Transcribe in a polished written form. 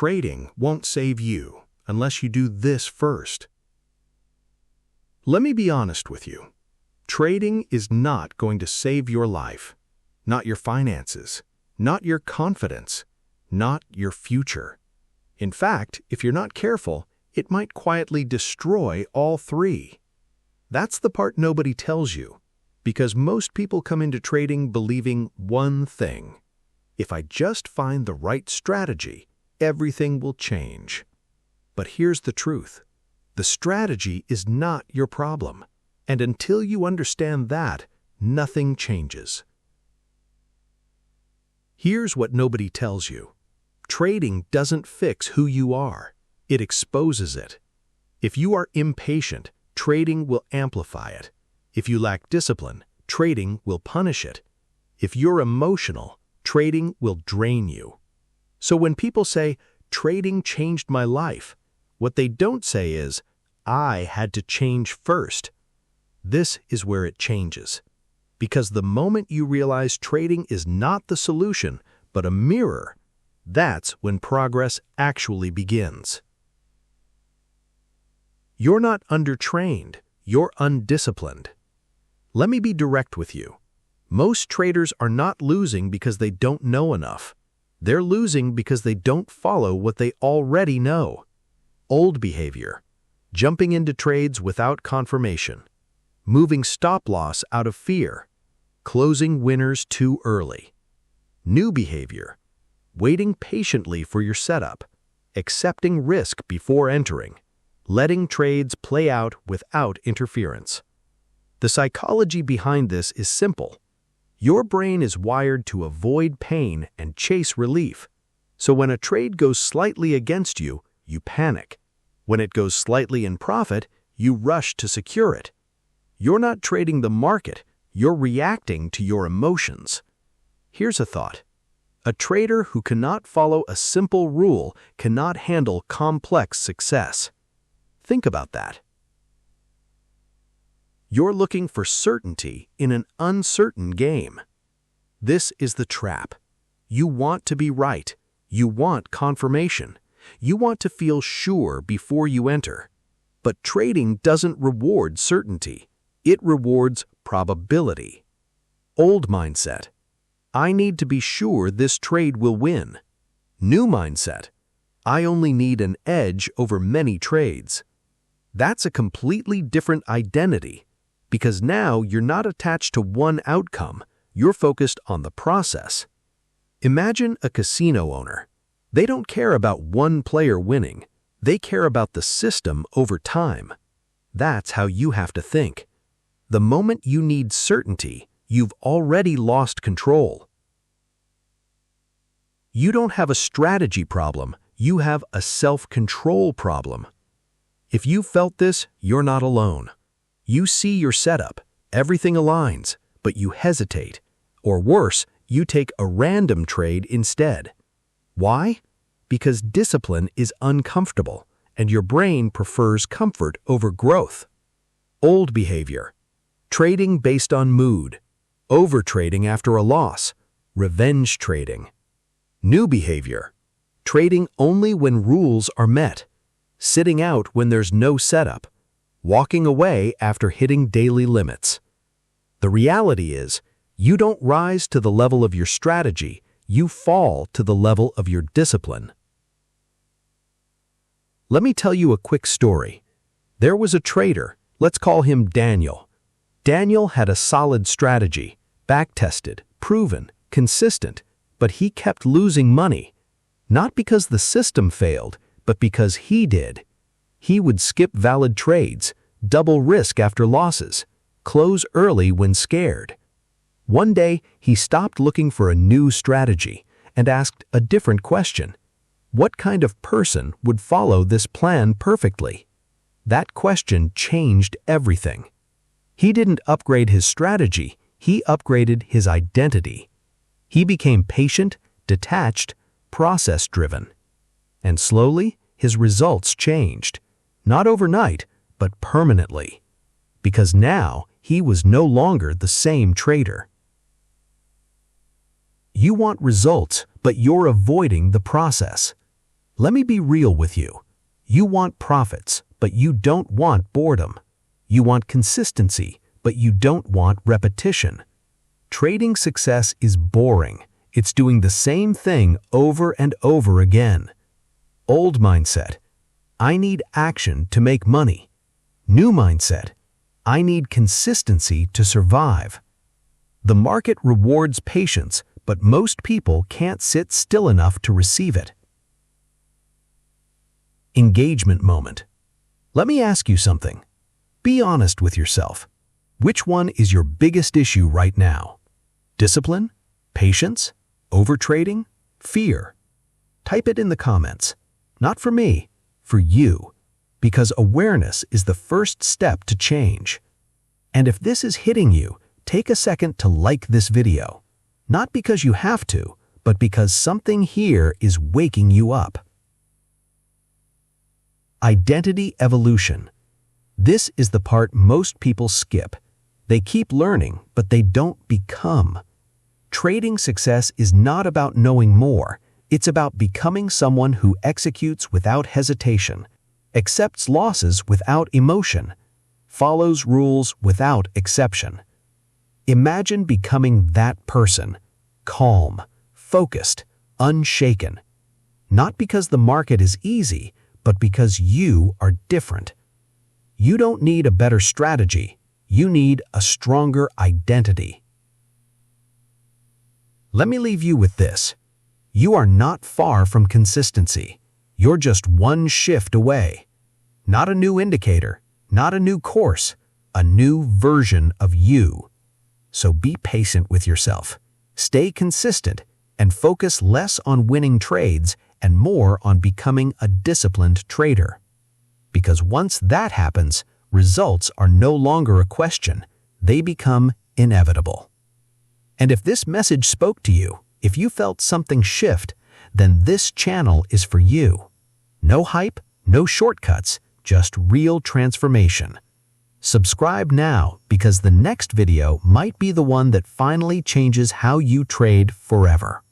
trading won't save you unless you do this first. Let me be honest with you. Trading is not going to save your life, not your finances, not your confidence, not your future. In fact, if you're not careful, it might quietly destroy all three. That's the part nobody tells you, because most people come into trading believing one thing: if I just find the right strategy, everything will change. But here's the truth. The strategy is not your problem, and until you understand that, nothing changes. Here's what nobody tells you. Trading doesn't fix who you are. It exposes it. If you are impatient, trading will amplify it. If you lack discipline, trading will punish it. If you're emotional, trading will drain you. So when people say, "Trading changed my life," what they don't say is, "I had to change first." This is where it changes. Because the moment you realize trading is not the solution, but a mirror, that's when progress actually begins. You're not undertrained, you're undisciplined. Let me be direct with you. Most traders are not losing because they don't know enough. They're losing because they don't follow what they already know. Old behavior: jumping into trades without confirmation, moving stop-loss out of fear, closing winners too early. New behavior: waiting patiently for your setup, accepting risk before entering, letting trades play out without interference. The psychology behind this is simple. Your brain is wired to avoid pain and chase relief. So when a trade goes slightly against you, you panic. When it goes slightly in profit, you rush to secure it. You're not trading the market, you're reacting to your emotions. Here's a thought. A trader who cannot follow a simple rule cannot handle complex success. Think about that. You're looking for certainty in an uncertain game. This is the trap. You want to be right. You want confirmation. You want to feel sure before you enter. But trading doesn't reward certainty. It rewards probability. Old mindset: I need to be sure this trade will win. New mindset: I only need an edge over many trades. That's a completely different identity, because now you're not attached to one outcome, you're focused on the process. Imagine a casino owner. They don't care about one player winning, they care about the system over time. That's how you have to think. The moment you need certainty, you've already lost control. You don't have a strategy problem, you have a self-control problem. If you felt this, you're not alone. You see your setup, everything aligns, but you hesitate. Or worse, you take a random trade instead. Why? Because discipline is uncomfortable, and your brain prefers comfort over growth. Old behavior: trading based on mood, overtrading after a loss, revenge trading. New behavior: trading only when rules are met, sitting out when there's no setup, walking away after hitting daily limits. The reality is, you don't rise to the level of your strategy, you fall to the level of your discipline. Let me tell you a quick story. There was a trader, let's call him Daniel. Daniel had a solid strategy, back-tested, proven, consistent, but he kept losing money. Not because the system failed, but because he did. He would skip valid trades, double risk after losses, close early when scared. One day, he stopped looking for a new strategy and asked a different question. What kind of person would follow this plan perfectly? That question changed everything. He didn't upgrade his strategy, he upgraded his identity. He became patient, detached, process-driven. And slowly, his results changed. Not overnight, but permanently. Because now, he was no longer the same trader. You want results, but you're avoiding the process. Let me be real with you. You want profits, but you don't want boredom. You want consistency, but you don't want repetition. Trading success is boring. It's doing the same thing over and over again. Old mindset: I need action to make money. New mindset: I need consistency to survive. The market rewards patience, but most people can't sit still enough to receive it. Engagement moment. Let me ask you something. Be honest with yourself. Which one is your biggest issue right now? Discipline? Patience? Overtrading? Fear? Type it in the comments. Not for me, for you. Because awareness is the first step to change. And if this is hitting you, take a second to like this video. Not because you have to, but because something here is waking you up. Identity evolution. This is the part most people skip. They keep learning, but they don't become. Trading success is not about knowing more. It's about becoming someone who executes without hesitation, accepts losses without emotion, follows rules without exception. Imagine becoming that person, calm, focused, unshaken. Not because the market is easy, but because you are different. You don't need a better strategy. You need a stronger identity. Let me leave you with this. You are not far from consistency. You're just one shift away. Not a new indicator, not a new course, a new version of you. So be patient with yourself. Stay consistent and focus less on winning trades and more on becoming a disciplined trader. Because once that happens, results are no longer a question. They become inevitable. And if this message spoke to you, if you felt something shift, then this channel is for you. No hype, no shortcuts, just real transformation. Subscribe now because the next video might be the one that finally changes how you trade forever.